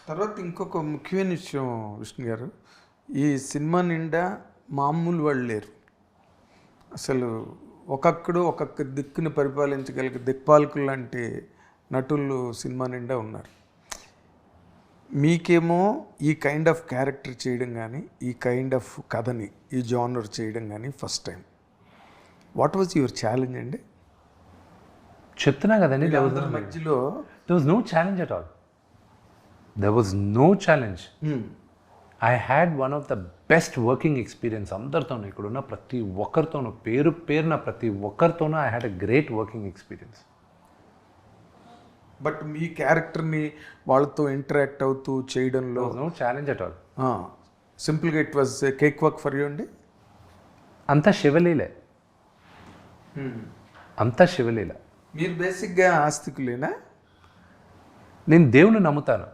తర్వాత ఇంకొక ముఖ్యమైన విషయం విష్ణు గారు, ఈ సినిమా నిండా మామూలు వాళ్ళు లేరు. అసలు ఒక్కొక్క దిక్కుని పరిపాలించగలిగే దిక్పాలకులు లాంటి నటులు సినిమా నిండా ఉన్నారు. మీకేమో ఈ కైండ్ ఆఫ్ క్యారెక్టర్ చేయడం కానీ, ఈ కైండ్ ఆఫ్ కథని, ఈ జానర్ చేయడం కానీ first time. What was your challenge అండి? చెప్తున్నా కదండి, మధ్యలో there was no challenge at all. There was no challenge. I had one of the best working experience. అందరితోనూ ఇక్కడున్న ప్రతి ఒక్కరితోనూ పేరున ప్రతి ఒక్కరితోనూ I had a great working experience. But మీ క్యారెక్టర్ని వాళ్ళతో ఇంటరాక్ట్ అవుతూ చేయడంలో There was no challenge at all. సింపుల్గా it was cake work for you అండి. అంతా శివలీలే. అంతా శివలీల. మీరు బేసిక్గా ఆస్తికులేనా? నేను దేవుని నమ్ముతాను.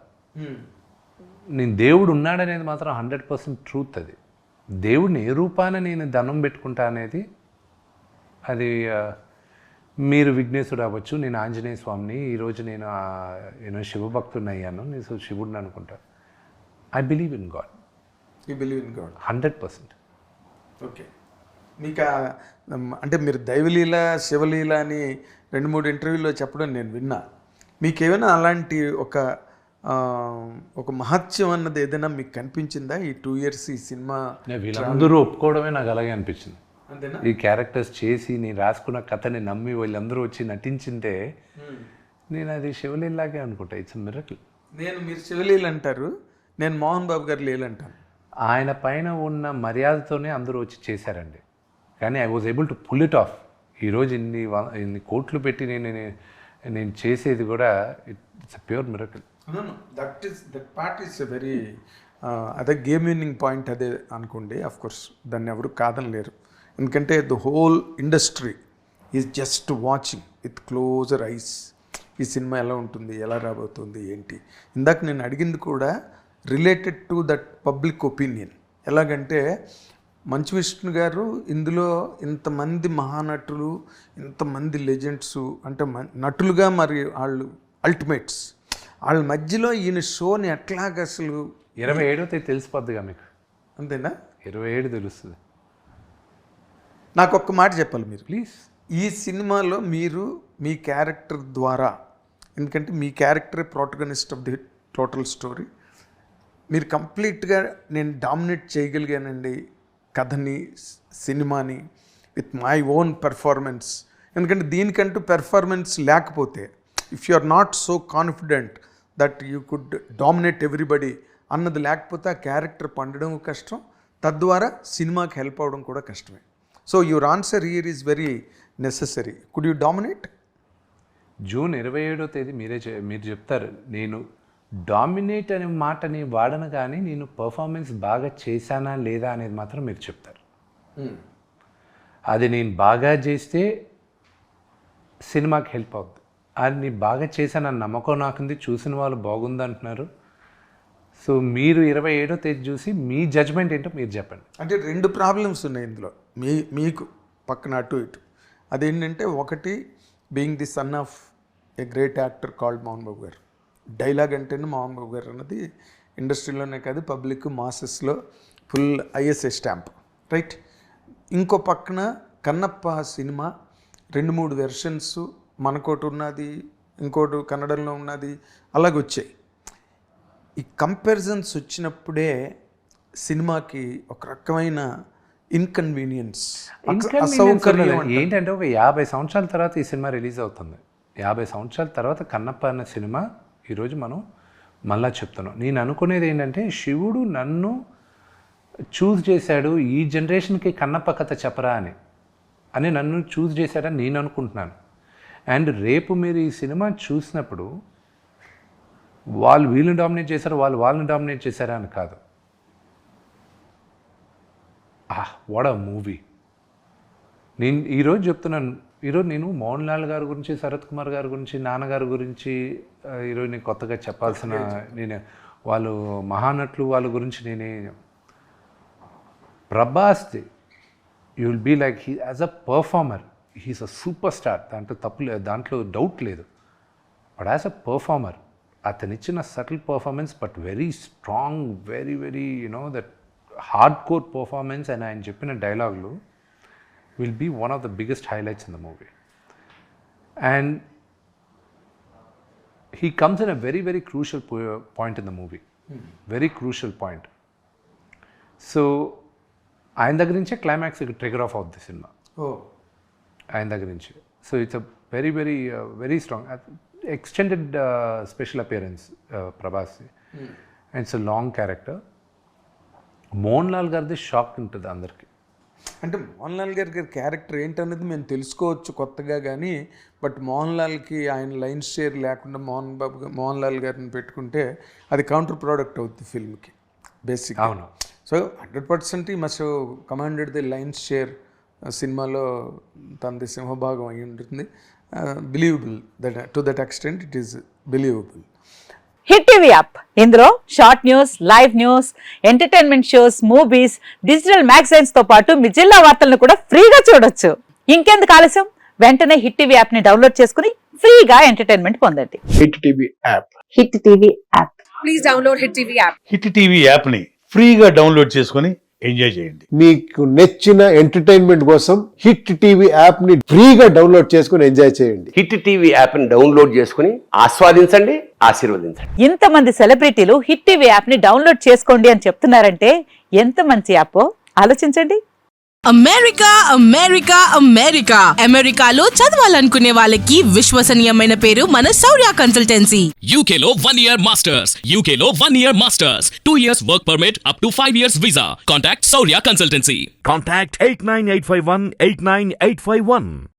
నేను దేవుడు ఉన్నాడనేది మాత్రం 100% ట్రూత్. అది దేవుడిని ఏ రూపాన నేను దండం పెట్టుకుంటా అనేది అది మీరు విఘ్నేశ్వరుడు అవ్వచ్చు, నేను ఆంజనేయ స్వామిని, ఈరోజు నేను శివభక్తుడిని అయ్యాను, నేను శివుడిని అనుకుంటా. I believe in God. You believe in God 100%. Okay. మీకు అంటే మీరు దైవలీల శివలీల అని 2-3 ఇంటర్వ్యూల్లో చెప్పడం నేను విన్నా. మీకేమైనా అలాంటి ఒక మహత్యం అన్నది ఏదైనా మీకు కనిపించిందా ఈ 2 years ఈ సినిమా? వీళ్ళందరూ ఒప్పుకోవడమే నాకు అలాగే అనిపించింది. అంతేనా? ఈ క్యారెక్టర్స్ చేసి నేను రాసుకున్న కథని నమ్మి వీళ్ళందరూ వచ్చి నటించింటే నేను అది శివలీలాగే అనుకుంటా. It's miracle. మీరు శివలీల అంటారు, నేను మోహన్ బాబు గారు లీల అంటాను. ఆయన పైన ఉన్న మర్యాదతోనే అందరూ వచ్చి చేశారండి. కానీ I was able to pull it off. ఈరోజు ఇన్ని కోట్లు పెట్టి నేను చేసేది కూడా it's a pure miracle. That part is a very అదే గేమ్ విన్నింగ్ పాయింట్ అదే అనుకోండి. ఆఫ్ కోర్స్ దాన్ని ఎవరు కాదనలేరు. ఎందుకంటే the whole industry is just watching with closer eyes ఈ సినిమా ఎలా ఉంటుంది, ఎలా రాబోతుంది, ఏంటి. ఇందాక నేను అడిగింది కూడా related to that public opinion. ఎలాగంటే మంచు విష్ణు గారు ఇందులో ఇంతమంది మహానటులు, ఇంతమంది లెజెండ్స్, అంటే నటులుగా మరి వాళ్ళు అల్టిమేట్స్, వాళ్ళ మధ్యలో ఈయన షోని ఎట్లాగ అసలు 27వ తేదీ తెలిసిపోద్దిగా మీకు. అంతేనా? 27 తెలుస్తుంది. నాకు ఒక్క మాట చెప్పాలి మీరు ప్లీజ్. ఈ సినిమాలో మీరు మీ క్యారెక్టర్ ద్వారా, ఎందుకంటే మీ క్యారెక్టరే protagonist of the total story, మీరు కంప్లీట్గా నేను డామినేట్ చేయగలిగానండి కథని, సినిమాని విత్ మై ఓన్ పెర్ఫార్మెన్స్. ఎందుకంటే దీనికంటూ పెర్ఫార్మెన్స్ లేకపోతే, if you are not so confident that you could dominate everybody అన్నది లేకపోతే ఆ క్యారెక్టర్ పండడం కష్టం, తద్వారా సినిమాకి హెల్ప్ అవడం కూడా కష్టమే. So your answer here is very necessary. Could you dominate? June 27వ తేదీ మీరు చెప్తారు. నేను డామినేట్ అనే మాటని వాడను, కానీ నేను పర్ఫార్మెన్స్ బాగా చేశానా లేదా అనేది మాత్రం మీరు చెప్తారు. అది నేను బాగా చేస్తే సినిమాకి హెల్ప్ అవుతుంది. అది నేను బాగా చేశానన్న నమ్మకం నాకుంది. చూసిన వాళ్ళు బాగుంది అంటున్నారు. సో మీరు 27వ తేదీ చూసి మీ జడ్జ్మెంట్ ఏంటో మీరు చెప్పండి. అంటే 2 ప్రాబ్లమ్స్ ఉన్నాయి ఇందులో మీకు పక్కన అటు ఇటు. అదేంటంటే, ఒకటి being the son of a great actor called Mohan Babu garu. Dialogue అంటేనే మోహన్ బాబు గారు అన్నది ఇండస్ట్రీలోనే కాదు, పబ్లిక్ మాసెస్లో ఫుల్ ఐఎస్ఏ స్టాంప్, రైట్. ఇంకో పక్కన కన్నప్ప సినిమా 2-3 వెర్షన్స్, మనకోటి ఉన్నది, ఇంకోటి కన్నడంలో ఉన్నది, అలాగ వచ్చాయి. ఈ కంపారిజన్స్ వచ్చినప్పుడే సినిమాకి ఒక రకమైన ఇన్కన్వీనియన్స్, అసౌకర్యం. ఏంటంటే ఒక 50 సంవత్సరాల తర్వాత ఈ సినిమా రిలీజ్ అవుతుంది. 50 సంవత్సరాల తర్వాత కన్నప్ప అన్న సినిమా ఈరోజు మనం మళ్ళా చెప్తున్నాం. నేను అనుకునేది ఏంటంటే, శివుడు నన్ను చూస్ చేశాడు, ఈ జనరేషన్కి కన్నప్ప కథ చెప్పరా అని నన్ను చూస్ చేశాడని నేను అనుకుంటున్నాను. అండ్ రేపు మీరు ఈ సినిమా చూసినప్పుడు వాళ్ళు వీళ్ళని డామినేట్ చేశారు, వాళ్ళని డామినేట్ చేశారా అని కాదు. What a movie. నేను ఈరోజు చెప్తున్నాను, ఈరోజు నేను మోహన్ లాల్ గారి గురించి, శరత్ కుమార్ గారి గురించి, నాన్నగారి గురించి ఈరోజు నేను కొత్తగా చెప్పాల్సిన, నేను వాళ్ళు మహానటులు వాళ్ళ గురించి నేనే. Prabhas, you will be like he as a performer, he's a super star, దాంట్లో తప్పు లేదు, దాంట్లో డౌట్ లేదు. బట్ యాజ్ అ పర్ఫార్మర్ అతనిచ్చిన subtle performance but very strong, very very that hard core performance and ఆయన చెప్పిన డైలాగులు will be one of the biggest highlights in the movie. And he comes in a very very crucial point in the movie, very crucial point. So ఆయన దగ్గర నుంచే climax trigger of అవుతుంది cinema, ఆయన దగ్గర నుంచి. So it's a very very very strong extended special appearance Prabhas, and it's a long character. Mohan Lal గారిది shock ఉంటుంది అందరికీ. అంటే మోహన్ లాల్ గారి క్యారెక్టర్ ఏంటనేది మేము తెలుసుకోవచ్చు కొత్తగా, కానీ బట్ మోహన్ లాల్కి ఆయన లైన్ షేర్ లేకుండా మోహన్ లాల్ గారిని పెట్టుకుంటే అది కౌంటర్ ప్రోడక్ట్ అవుతుంది ఫిల్మ్కి బేసిక్. అవును. సో 100% ఈ must commanded the line share సినిమాలో తనది సింహభాగం అయి ఉంటుంది. Believable that to that extent it is believable. Hit TV app, ఇందులో short news, live news, entertainment shows, movies, digital magazines తో పాటు మీ జిల్లా వార్తలను కూడా ఫ్రీగా చూడొచ్చు. ఇంకెందుకు ఆలస్యం, వెంటనే హిట్ టీవీ యాప్ ని డౌన్లోడ్ చేసుకుని ఫ్రీగా ఎంటర్టైన్మెంట్ పొందండి. Hit TV app. Hit TV app. Please download hit TV app. Hit TV యాప్ని ఫ్రీగా డౌన్లోడ్ చేసుకొని ఎంజాయ్ చేయండి. మీకు నచ్చిన ఎంటర్టైన్మెంట్ కోసం హిట్ టీవీ యాప్ ని ఫ్రీగా డౌన్లోడ్ చేసుకుని ఎంజాయ్ చేయండి. హిట్ టీవీ యాప్ ని డౌన్లోడ్ చేసుకుని ఆస్వాదించండి, ఆశీర్వదించండి. ఇంతమంది సెలబ్రిటీలు హిట్ టీవీ యాప్ ని డౌన్లోడ్ చేసుకోండి అని చెప్తున్నారంటే ఎంత మంచి యాప్ ఆలోచించండి. అమెరికా అమెరికా అమెరికా అమెరికాలో చదవాలనుకునే వాళ్ళకి విశ్వసనీయమైన పేరు మన శౌర్య కన్సల్టెన్సీ. UK లో 1 year masters, UK లో 1 year masters, 2 years work permit up to 5 years visa. Contact Saurya Consultancy. Contact 89851 89851.